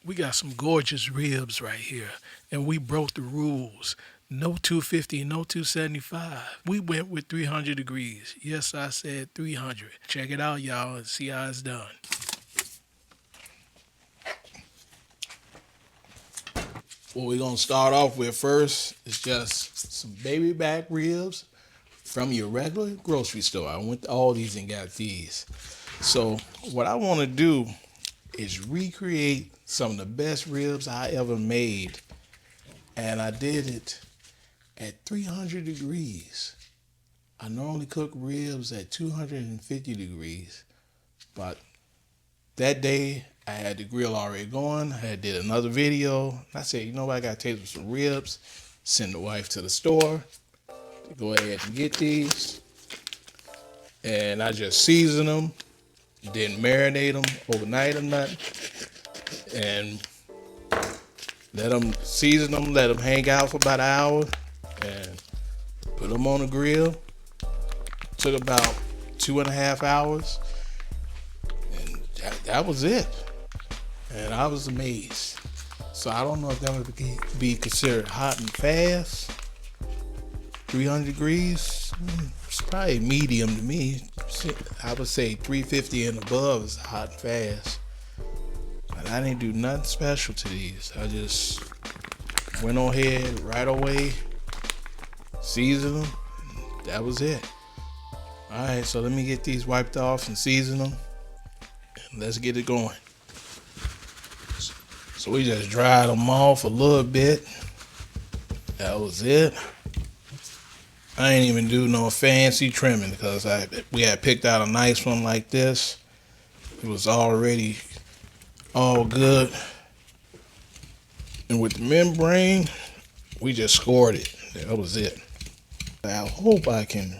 We got some gorgeous ribs right here, and we broke the rules. No 250, no 275. We went with 300 degrees. Yes, I said 300. Check it out, y'all, and see how it's done. What we're gonna start off with first is just some baby back ribs from your regular grocery store. I went to Aldi's and got these. So what I want to do is recreate some of the best ribs I ever made, and I did it at 300 degrees. I normally cook ribs at 250 degrees, but that day I had the grill already going. I had did another video. I said, you know what, I gotta take some ribs, send the wife to the store to go ahead and get these. And I just seasoned them, didn't marinate them overnight or nothing. And let them season them, let them hang out for about an hour, and put them on the grill. Took about 2.5 hours, and that was it. And I was amazed. So I don't know if that would be considered hot and fast. 300 degrees, it's probably medium to me. I would say 350 and above is hot and fast. But I didn't do nothing special to these. I just went on ahead right away, seasoned them. That was it. All right, so let me get these wiped off and season them, and let's get it going. So we just dried them off a little bit. That was it. I ain't even do no fancy trimming because we had picked out a nice one like this. It was already all good. And with the membrane, we just scored it. That was it. I hope I can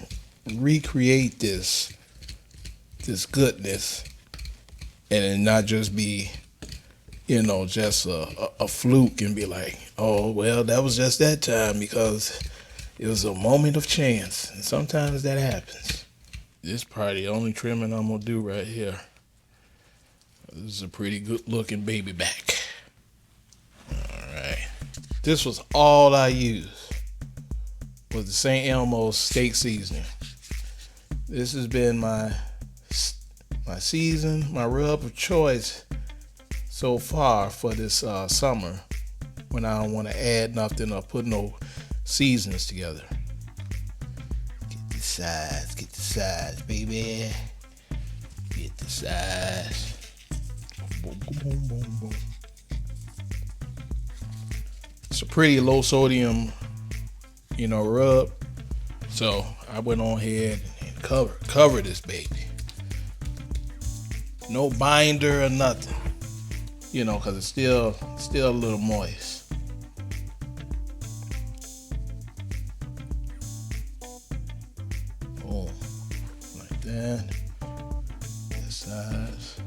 recreate this goodness and it not just be, just a fluke and be like, oh, well, that was just that time because it was a moment of chance. And sometimes that happens. This is probably the only trimming I'm going to do right here. This is a pretty good looking baby back. All right. This was all I used was the St. Elmo's steak seasoning. This has been my season, my rub of choice so far for this summer when I don't want to add nothing or put no seasonings together. Get the size, baby. Get the size. Boom, boom, boom, boom. It's a pretty low sodium, rub. So I went on ahead and cover this baby. No binder or nothing, because it's still a little moist. Boom, like that. This size.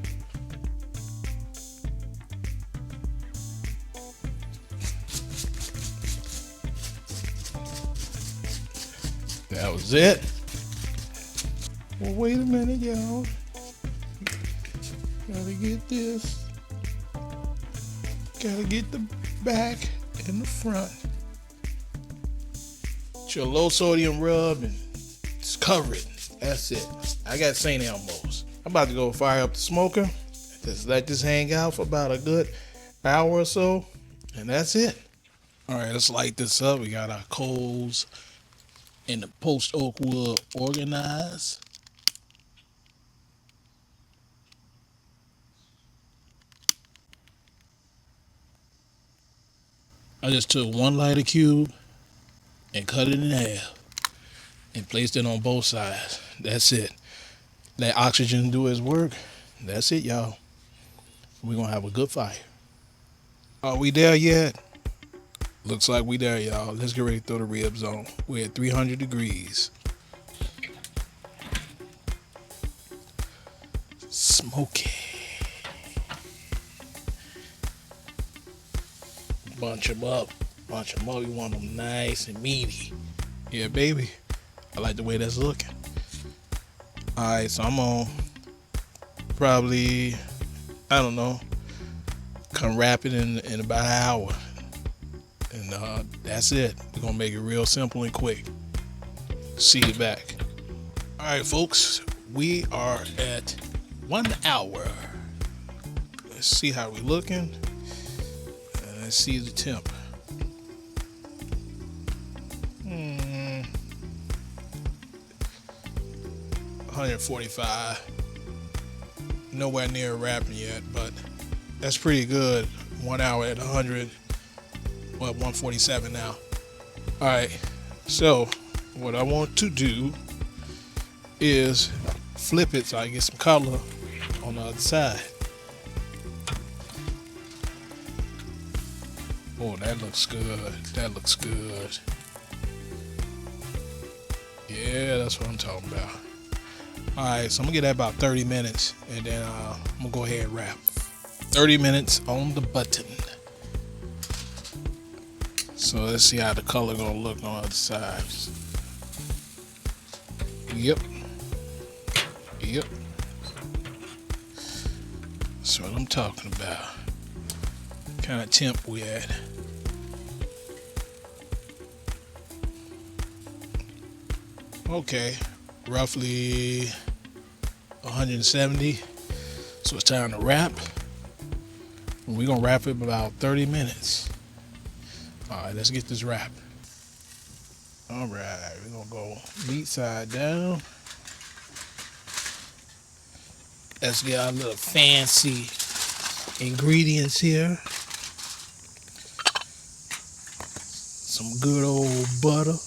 That was it. Well, wait a minute, y'all. Gotta get this. Gotta get the back and the front. Get your low sodium rub and just cover it. That's it. I got St. Elmo's. I'm about to go fire up the smoker. Just let this hang out for about a good hour or so. And that's it. All right, let's light this up. We got our coals and the post oak wood organized. I just took one lighter cube and cut it in half and placed it on both sides. That's it. Let oxygen do its work. That's it, y'all. We're going to have a good fire. Are we there yet? Looks like we there, y'all. Let's get ready to throw the ribs on. We're at 300 degrees. Smoky. Bunch them up. You want them nice and meaty. Yeah, baby. I like the way that's looking. Alright, so I'm on probably, I don't know, Come wrap it in about an hour. And that's it. We're going to make it real simple and quick. See you back. All right, folks. We are at 1 hour. Let's see how we're looking. Let's see the temp. 145. Nowhere near wrapping yet, but that's pretty good. 1 hour at 100. Well, 147 now. All right. So what I want to do is flip it so I get some color on the other side. Oh, that looks good. That looks good. Yeah, that's what I'm talking about. All right, so I'm gonna get that about 30 minutes, and then I'm gonna go ahead and wrap. 30 minutes on the button. So let's see how the color gonna look on the other side. Yep. That's what I'm talking about. What kind of temp we at? Okay, roughly 170. So it's time to wrap. We're gonna wrap it about 30 minutes. All right, let's get this wrap. All right, we're gonna go meat side down. Let's get our little fancy ingredients here. Some good old butter.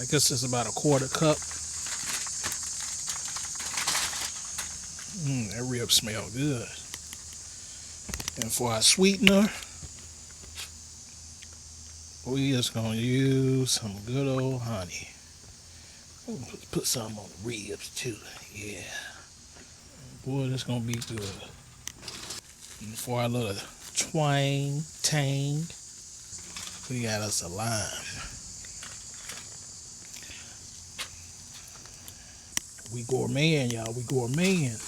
I guess it's about a quarter cup. That rib smells good. And for our sweetener, we just gonna use some good old honey. Put some on the ribs too. Yeah. Boy, this gonna be good. And for our little tang, we got us a lime. We gourmeting, y'all. We gourmeting.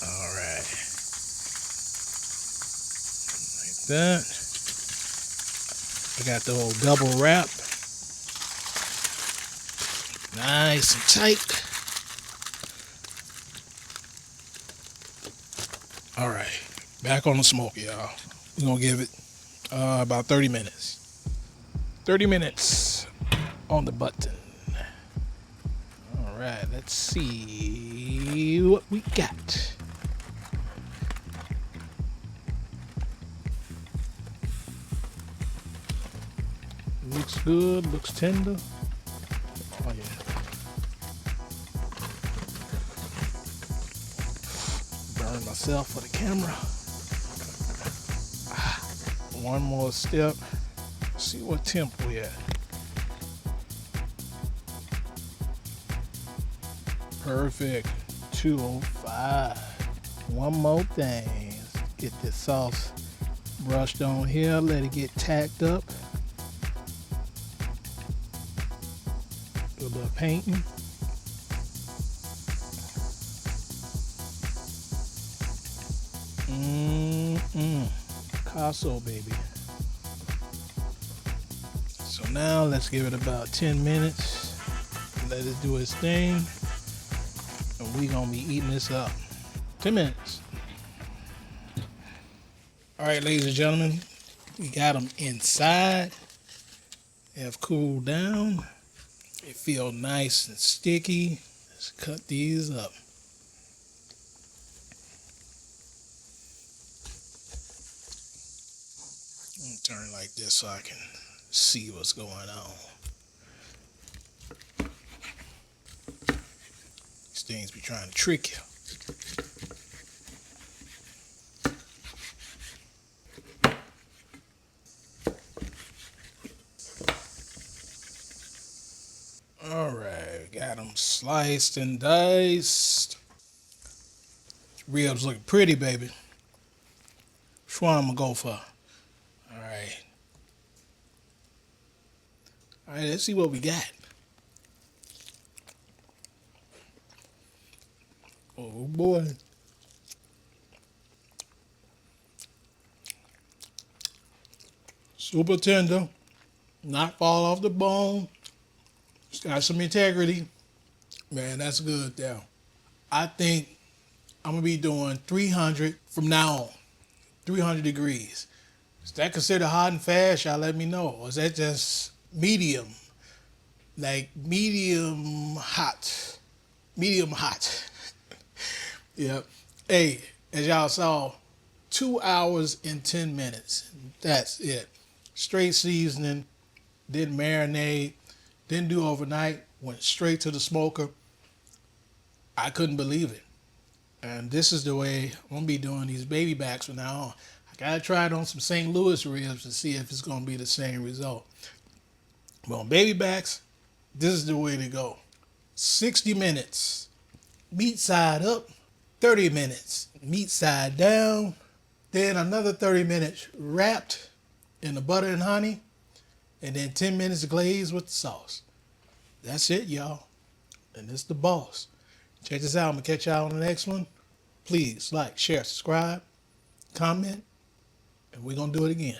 All right. Like that. I got the old double wrap. Nice and tight. All right. Back on the smoke, y'all. We're going to give it about 30 minutes. 30 minutes on the button. All right. Let's see what we got. Looks good. Looks tender. Oh, yeah. Burn myself for the camera. One more step. See what temp we at. Perfect. 205. One more thing. Let's get this sauce brushed on here. Let it get tacked up. Do a little painting. Casso, baby. So now let's give it about 10 minutes. Let it do its thing. And we're going to be eating this up. 10 minutes. All right, ladies and gentlemen. We got them inside. They have cooled down. They feel nice and sticky. Let's cut these up. I'm gonna turn like this so I can see what's going on. These things be trying to trick you. All right, got them sliced and diced. Ribs looking pretty, baby. Which one I'm gonna go for? All right, let's see what we got. Oh boy. Super tender. Not fall off the bone. It's got some integrity. Man, that's good there. I think I'm gonna be doing 300 from now on. 300 degrees. Is that considered hot and fast? Y'all let me know. Or is that just medium? Like medium hot. Medium hot. Yep. Hey, as y'all saw, 2 hours and 10 minutes. That's it. Straight seasoning, didn't marinate, didn't do overnight, went straight to the smoker. I couldn't believe it. And this is the way I'm gonna be doing these baby backs from now on. I gotta try it on some St. Louis ribs to see if it's gonna be the same result. But on baby backs, this is the way to go. 60 minutes, meat side up, 30 minutes, meat side down, then another 30 minutes wrapped in the butter and honey, and then 10 minutes glazed with the sauce. That's it, y'all. And it's the boss. Check this out. I'm going to catch y'all on the next one. Please like, share, subscribe, comment, and we're going to do it again.